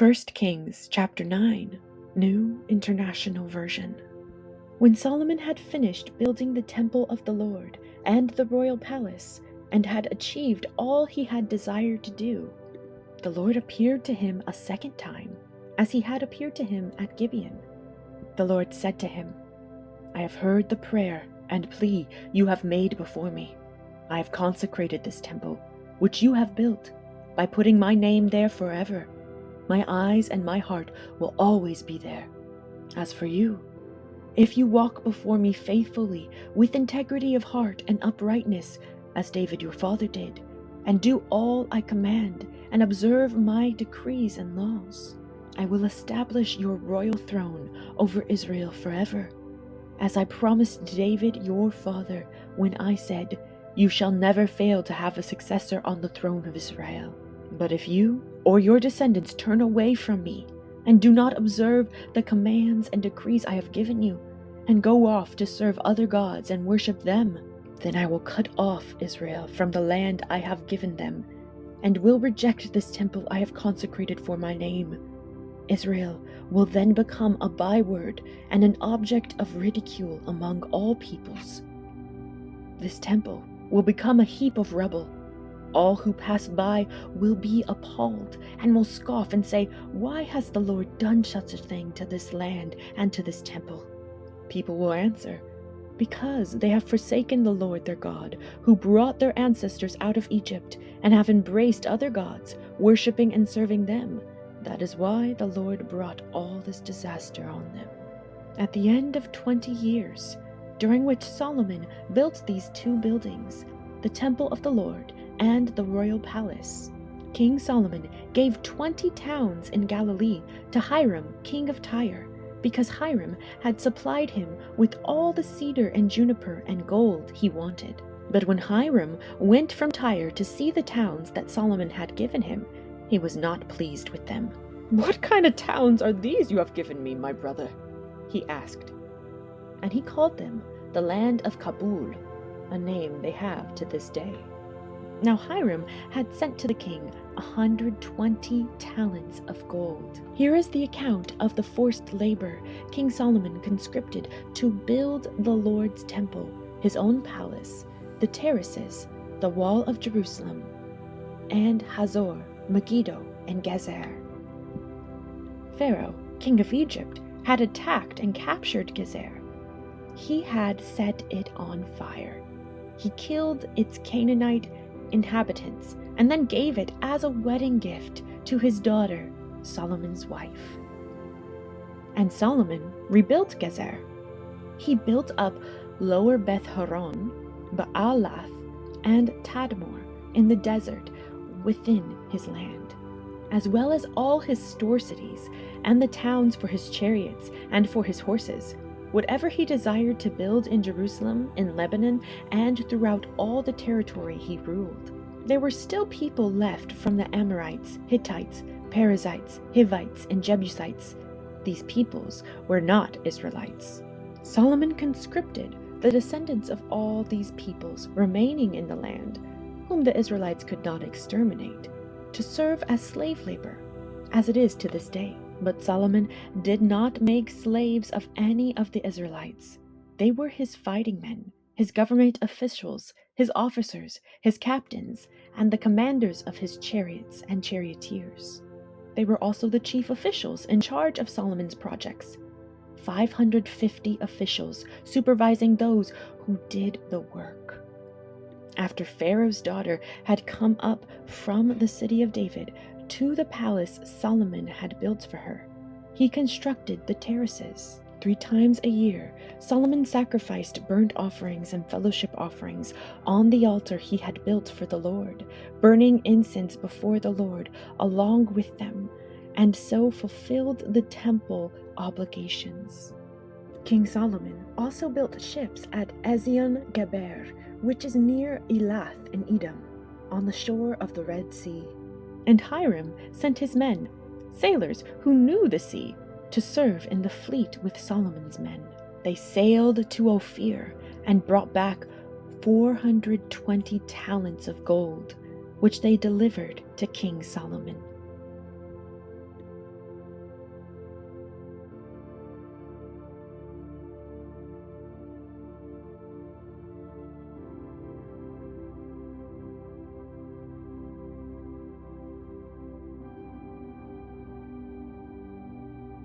1 Kings chapter 9, New International Version. When Solomon had finished building the temple of the Lord and the royal palace, and had achieved all he had desired to do, the Lord appeared to him a second time, as he had appeared to him at Gibeon. The Lord said to him, "I have heard the prayer and plea you have made before me. I have consecrated this temple, which you have built, by putting my name there forever. My eyes and my heart will always be there. As for you, if you walk before me faithfully, with integrity of heart and uprightness, as David your father did, and do all I command, and observe my decrees and laws, I will establish your royal throne over Israel forever, as I promised David your father when I said, 'You shall never fail to have a successor on the throne of Israel.' But if you or your descendants turn away from me, and do not observe the commands and decrees I have given you, and go off to serve other gods and worship them, then I will cut off Israel from the land I have given them, and will reject this temple I have consecrated for my name. Israel will then become a byword and an object of ridicule among all peoples. This temple will become a heap of rubble. All who pass by will be appalled and will scoff and say, 'Why has the Lord done such a thing to this land and to this temple?' People will answer, 'Because they have forsaken the Lord their God, who brought their ancestors out of Egypt, and have embraced other gods, worshipping and serving them. That is why the Lord brought all this disaster on them.' At the end of 20 years, during which Solomon built these two buildings, the temple of the Lord and the royal palace, King Solomon gave 20 towns in Galilee to Hiram, king of Tyre, because Hiram had supplied him with all the cedar and juniper and gold he wanted. But when Hiram went from Tyre to see the towns that Solomon had given him, he was not pleased with them. 'What kind of towns are these you have given me, my brother?' he asked. And he called them the land of Kabul, a name they have to this day. Now Hiram had sent to the king 120 talents of gold. Here is the account of the forced labor King Solomon conscripted to build the Lord's temple, his own palace, the terraces, the wall of Jerusalem, and Hazor, Megiddo, and Gezer. Pharaoh, king of Egypt, had attacked and captured Gezer. He had set it on fire. He killed its Canaanite inhabitants and then gave it as a wedding gift to his daughter, Solomon's wife. And Solomon rebuilt Gezer. He built up Lower Beth Horon, Baalath, and Tadmor in the desert within his land, as well as all his store cities and the towns for his chariots and for his horses. Whatever he desired to build in Jerusalem, in Lebanon, and throughout all the territory he ruled. There were still people left from the Amorites, Hittites, Perizzites, Hivites, and Jebusites. These peoples were not Israelites. Solomon conscripted the descendants of all these peoples remaining in the land, whom the Israelites could not exterminate, to serve as slave labor, as it is to this day. But Solomon did not make slaves of any of the Israelites. They were his fighting men, his government officials, his officers, his captains, and the commanders of his chariots and charioteers. They were also the chief officials in charge of Solomon's projects, 550 officials supervising those who did the work. After Pharaoh's daughter had come up from the city of David to the palace Solomon had built for her, he constructed the terraces. 3 times a year, Solomon sacrificed burnt offerings and fellowship offerings on the altar he had built for the Lord, burning incense before the Lord along with them, and so fulfilled the temple obligations. King Solomon also built ships at Ezion-Geber, which is near Elath in Edom, on the shore of the Red Sea. And Hiram sent his men, sailors who knew the sea, to serve in the fleet with Solomon's men. They sailed to Ophir and brought back 420 talents of gold, which they delivered to King Solomon.